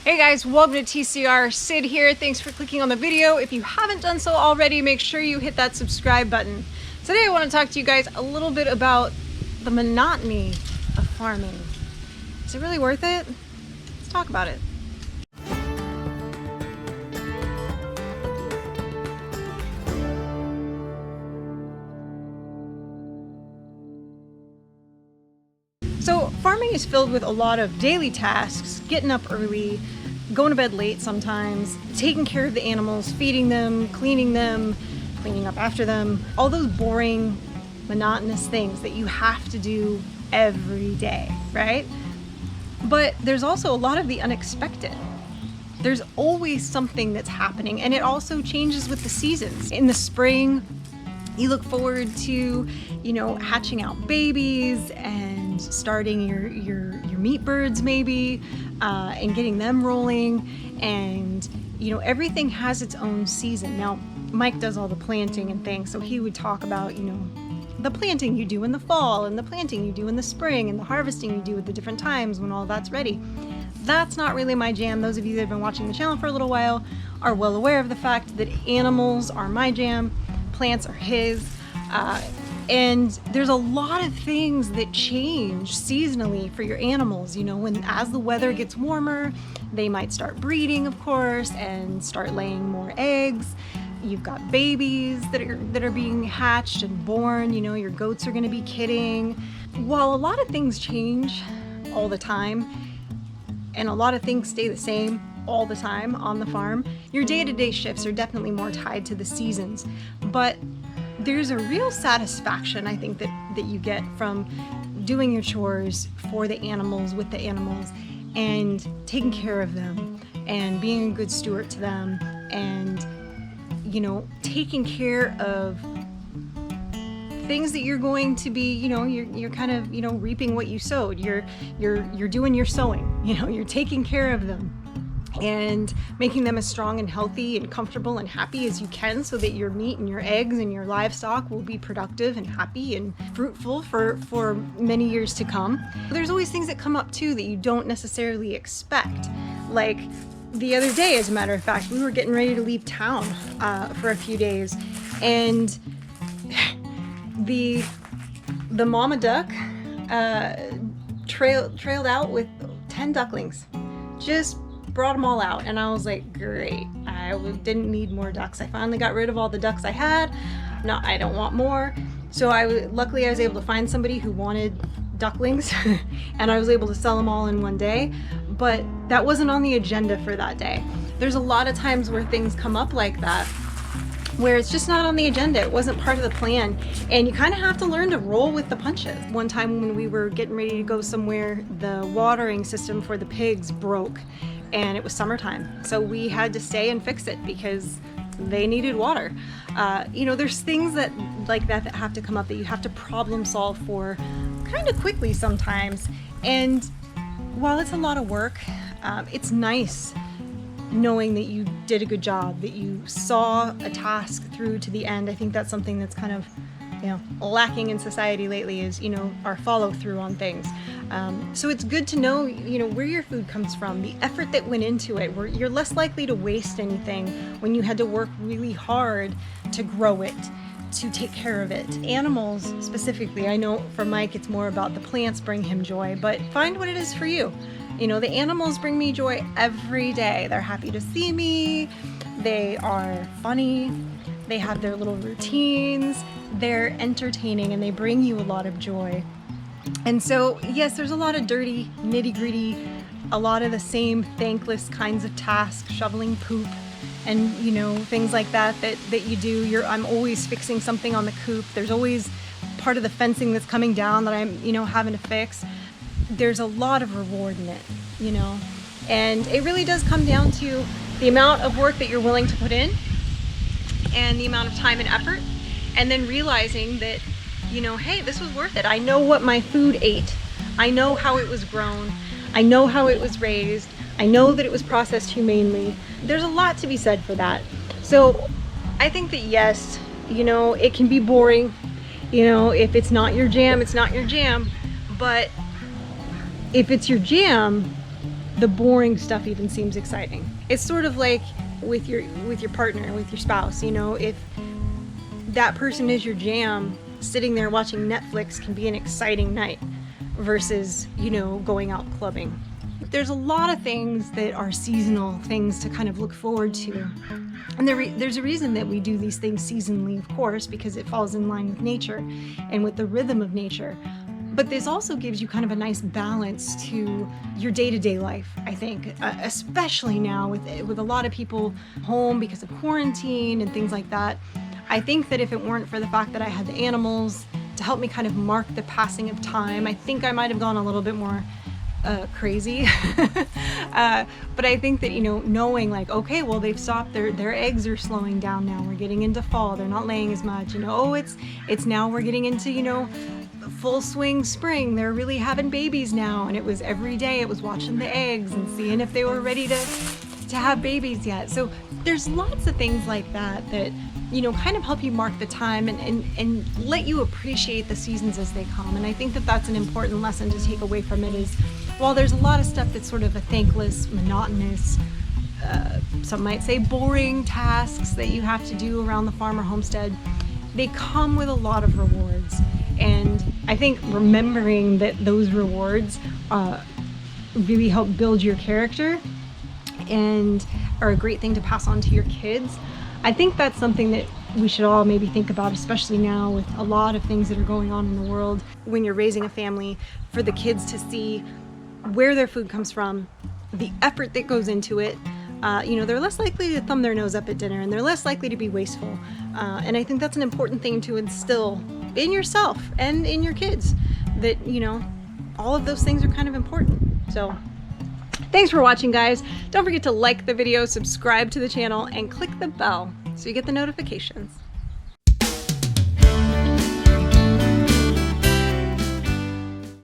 Hey guys, welcome to TCR. Sid here. Thanks for clicking on the video. If you haven't done so already, make sure you hit that subscribe button. Today I want to talk to you guys a little bit about the monotony of farming. Is it really worth it? Let's talk about it. So farming is filled with a lot of daily tasks, getting up early, going to bed late sometimes, taking care of the animals, feeding them, cleaning up after them, all those boring, monotonous things that you have to do every day, right? But there's also a lot of the unexpected. There's always something that's happening, and it also changes with the seasons. In the spring, you look forward to, hatching out babies and starting your meat birds maybe, and getting them rolling. And, everything has its own season. Now, Mike does all the planting and things, so he would talk about, the planting you do in the fall and the planting you do in the spring and the harvesting you do at the different times when all that's ready. That's not really my jam. Those of you that have been watching the channel for a little while are well aware of the fact that animals are my jam, plants are his. And there's a lot of things that change seasonally for your animals. As the weather gets warmer, they might start breeding, of course, and start laying more eggs. You've got babies that are being hatched and born. Your goats are going to be kidding. While a lot of things change all the time, and a lot of things stay the same all the time on the farm, your day-to-day shifts are definitely more tied to the seasons. But there's a real satisfaction, I think, that you get from doing your chores for the animals, with the animals, and taking care of them, and being a good steward to them, and, taking care of things that you're going to be, you're kind of, reaping what you sowed. You're doing your sowing, you're taking care of them and making them as strong and healthy and comfortable and happy as you can, so that your meat and your eggs and your livestock will be productive and happy and fruitful for many years to come. There's always things that come up too that you don't necessarily expect. Like the other day, as a matter of fact, we were getting ready to leave town for a few days, and the mama duck trailed out with 10 ducklings. Just brought them all out, and I was like, great. I didn't need more ducks. I finally got rid of all the ducks I had. No, I don't want more. So luckily I was able to find somebody who wanted ducklings and I was able to sell them all in one day. But that wasn't on the agenda for that day. There's a lot of times where things come up like that, where it's just not on the agenda. It wasn't part of the plan, and you kind of have to learn to roll with the punches. One time when we were getting ready to go somewhere, the watering system for the pigs broke, and it was summertime, so we had to stay and fix it because they needed water. There's things that have to come up that you have to problem solve for kind of quickly sometimes. And while it's a lot of work, it's nice knowing that you did a good job, that you saw a task through to the end. I think that's something that's kind of lacking in society lately, is our follow through on things. So it's good to know where your food comes from, the effort that went into it, where you're less likely to waste anything when you had to work really hard to grow it, to take care of it. Animals specifically, I know for Mike it's more about the plants bring him joy, but find what it is for you. The animals bring me joy every day. They're happy to see me. They are funny. They have their little routines. They're entertaining, and they bring you a lot of joy. And so, yes, there's a lot of dirty, nitty-gritty, a lot of the same thankless kinds of tasks, shoveling poop and, things like that you do. I'm always fixing something on the coop. There's always part of the fencing that's coming down that I'm, having to fix. There's a lot of reward in it, and it really does come down to the amount of work that you're willing to put in and the amount of time and effort, and then realizing that, hey, this was worth it. I know what my food ate. I know how it was grown. I know how it was raised. I know that it was processed humanely. There's a lot to be said for that. So I think that, yes, it can be boring. If it's not your jam, it's not your jam. But if it's your jam, the boring stuff even seems exciting. It's sort of like with your partner, with your spouse, you know, if that person is your jam, sitting there watching Netflix can be an exciting night versus, you know, going out clubbing. There's a lot of things that are seasonal things to kind of look forward to. And there's a reason that we do these things seasonally, of course, because it falls in line with nature and with the rhythm of nature. But this also gives you kind of a nice balance to your day-to-day life, I think, especially now with a lot of people home because of quarantine and things like that. I think that if it weren't for the fact that I had the animals to help me kind of mark the passing of time, I think I might have gone a little bit more crazy. But I think that, you know, knowing like, okay, well, they've stopped, their eggs are slowing down now, we're getting into fall, they're not laying as much, you know, oh, it's now we're getting into, you know, full swing spring, they're really having babies now, and it was every day, it was watching the eggs and seeing if they were ready to have babies yet. So there's lots of things like that, you know, kind of help you mark the time and let you appreciate the seasons as they come. And I think that that's an important lesson to take away from it is, while there's a lot of stuff that's sort of a thankless, monotonous, some might say boring tasks that you have to do around the farm or homestead, they come with a lot of rewards. And I think remembering that those rewards really help build your character and are a great thing to pass on to your kids. I think that's something that we should all maybe think about, especially now with a lot of things that are going on in the world. When you're raising a family, for the kids to see where their food comes from, the effort that goes into it, you know, they're less likely to thumb their nose up at dinner, and they're less likely to be wasteful. And I think that's an important thing to instill in yourself and in your kids, that, you know, all of those things are kind of important. So thanks for watching, guys. Don't forget to like the video, subscribe to the channel, and click the bell so you get the notifications.